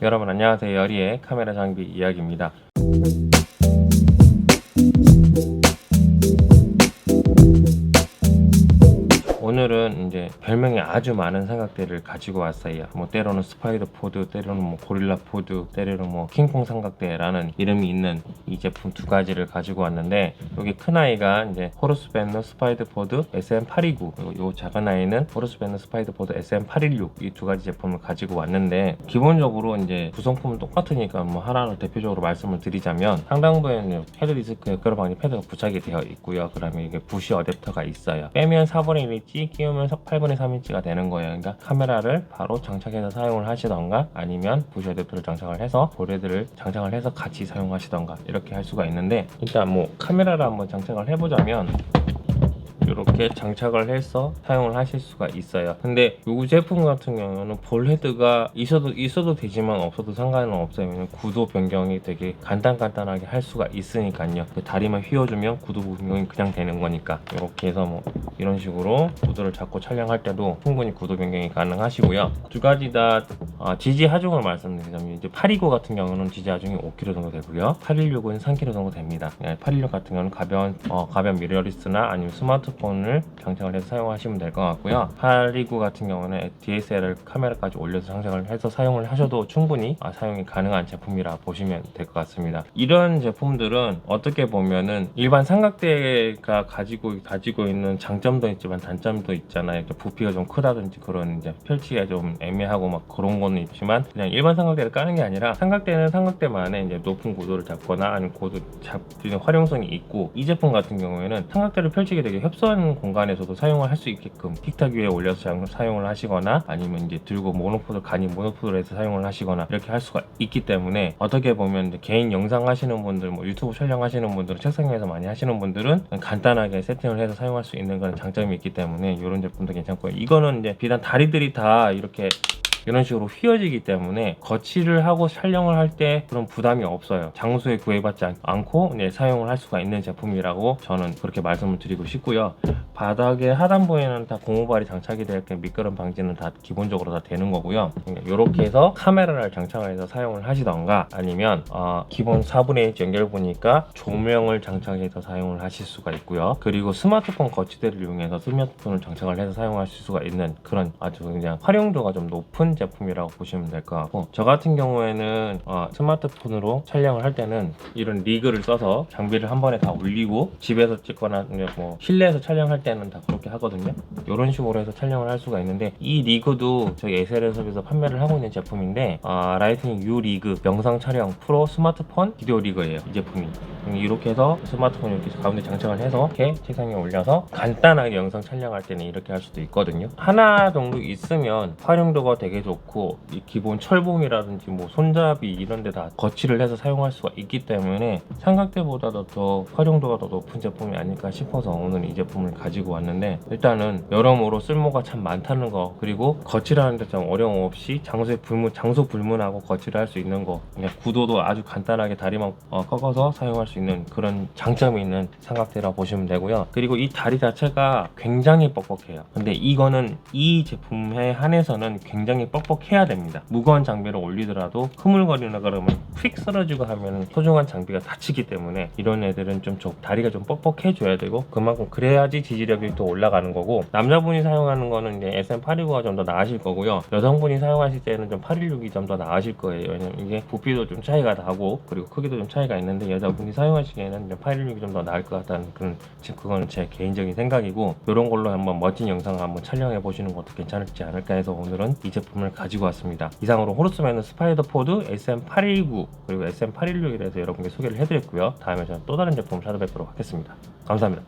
여러분 안녕하세요. 여리의 카메라 장비 이야기입니다. 오늘은 이제 별명이 아주 많은 삼각대를 가지고 왔어요. 뭐 때로는 스파이더 포드, 때로는 뭐 고릴라 포드, 때로는 뭐 킹콩 삼각대라는 이름이 있는 이 제품 두 가지를 가지고 왔는데, 여기 큰 아이가 이제 호르스 밴너 스파이더 포드 SM829, 그리고 요 작은 아이는 호르스 밴너 스파이더 포드 SM816, 이 두 가지 제품을 가지고 왔는데, 기본적으로 이제 구성품은 똑같으니까 뭐 하나를 대표적으로 말씀을 드리자면, 상단부에는 헤드 디스크 끌어방지 패드가 부착이 되어 있고요. 그다음에 이게 부시 어댑터가 있어요. 빼면 4분의 1인치, 끼우면 8분의 3인치가 되는 거예요. 그러니까 카메라를 바로 장착해서 사용을 하시던가, 아니면 부시 어댑터를 장착을 해서 보레드를 장착을 해서 같이 사용하시던가, 이렇게 할 수가 있는데, 일단 뭐 카메라를 한번 장착을 해보자면 이렇게 장착을 해서 사용을 하실 수가 있어요. 근데 이 제품 같은 경우는 볼 헤드가 있어도 되지만 없어도 상관은 없어요. 구도 변경이 되게 간단하게 할 수가 있으니까요. 그 다리만 휘어주면 구도 변경이 그냥 되는 거니까, 이렇게 해서 뭐 이런 식으로 구도를 잡고 촬영할 때도 충분히 구도 변경이 가능하시고요. 두 가지 다 지지 하중을 말씀드리자면, 이제 829 같은 경우는 지지 하중이 5kg 정도 되고요. 816은 3kg 정도 됩니다. 816 같은 경우는 가벼운 미러리스나 아니면 스마트폰을 장착을 해서 사용하시면 될 것 같고요. 829 같은 경우는 DSLR 카메라까지 올려서 장착을 해서 사용을 하셔도 충분히 사용이 가능한 제품이라 보시면 될 것 같습니다. 이런 제품들은 어떻게 보면은 일반 삼각대가 가지고 있는 장점도 있지만 단점도 있잖아요. 부피가 좀 크다든지 그런 이제 펼치기가 좀 애매하고 막 그런 거는 있지만, 그냥 일반 삼각대를 까는 게 아니라, 삼각대는 삼각대만의 이제 높은 고도를 잡거나 아니면 고도 잡는 활용성이 있고, 이 제품 같은 경우에는 삼각대를 펼치게 되게 협소한 공간에서도 사용을 할 수 있게끔 틱탁 위에 올려서 사용을 하시거나, 아니면 이제 들고 모노포드를 해서 사용을 하시거나, 이렇게 할 수가 있기 때문에, 어떻게 보면 이제 개인 영상 하시는 분들, 뭐 유튜브 촬영하시는 분들은, 책상 위에서 많이 하시는 분들은 간단하게 세팅을 해서 사용할 수 있는 그런 장점이 있기 때문에 이런 제품도 괜찮고요. 이거는 이제 비단 다리들이 다 이렇게 이런 식으로 휘어지기 때문에 거치를 하고 촬영을 할 때 그런 부담이 없어요. 장소에 구애받지 않고 사용을 할 수가 있는 제품이라고 저는 그렇게 말씀을 드리고 싶고요. 바닥에 하단부에는 다 고무발이 장착이 되어 있고, 미끄럼 방지는 다 기본적으로 다 되는 거고요. 이렇게 해서 카메라를 장착을 해서 사용을 하시던가, 아니면 기본 4분의 1 연결 보니까 조명을 장착해서 사용을 하실 수가 있고요. 그리고 스마트폰 거치대를 이용해서 스마트폰을 장착을 해서 사용하실 수가 있는 그런 아주 그냥 활용도가 좀 높은 제품이라고 보시면 될 것 같고, 저 같은 경우에는 스마트폰으로 촬영을 할 때는 이런 리그를 써서 장비를 한 번에 다 올리고, 집에서 찍거나 뭐 실내에서 촬영할 때는 다 그렇게 하거든요. 이런 식으로 해서 촬영을 할 수가 있는데, 이 리그도 저희 SLS에서 판매를 하고 있는 제품인데, 라이트닝 U 리그 영상 촬영 프로 스마트폰 비디오 리그예요, 이 제품이. 이렇게 해서 스마트폰 이렇게 가운데 장착을 해서 이렇게 책상 위에 올려서 간단하게 영상 촬영할 때는 이렇게 할 수도 있거든요. 하나 정도 있으면 활용도가 되게 좋고, 이 기본 철봉이라든지 뭐 손잡이 이런 데 다 거치를 해서 사용할 수가 있기 때문에 삼각대보다도 더 활용도가 더 높은 제품이 아닐까 싶어서 오늘 이 제품을 가지고 왔는데, 일단은 여러모로 쓸모가 참 많다는 거, 그리고 거치를 하는데 좀 어려움 없이 장소 불문하고 거치를 할 수 있는 거, 그냥 구도도 아주 간단하게 다리만 꺾어서 사용할 수 있는 그런 장점이 있는 삼각대라 보시면 되고요. 그리고 이 다리 자체가 굉장히 뻑뻑해요. 근데 이거는 이 제품에 한해서는 굉장히 뻑뻑해야 됩니다. 무거운 장비를 올리더라도 흐물거리나 그러면 휙 쓰러지고 하면 소중한 장비가 다치기 때문에, 이런 애들은 좀 다리가 좀 뻑뻑해줘야 되고, 그만큼 그래야지 지지력이 또 올라가는 거고, 남자분이 사용하는 거는 이제 SM829가 좀 더 나으실 거고요. 여성분이 사용하실 때는 좀 816이 좀 더 나으실 거예요. 왜냐면 이게 부피도 좀 차이가 나고, 그리고 크기도 좀 차이가 있는데, 여자분이 사용하시기에는 816이 좀 더 나을 것 같다는 그거는 제 개인적인 생각이고, 이런 걸로 한번 멋진 영상을 한번 촬영해 보시는 것도 괜찮을지 않을까 해서 오늘은 이 제품을 가지고 왔습니다. 이상으로 호르스 밴너 스파이더 포드 SM819 그리고 SM816이라서 여러분께 소개를 해드렸고요. 다음에 저는 또 다른 제품을 찾아뵙도록 하겠습니다. 감사합니다.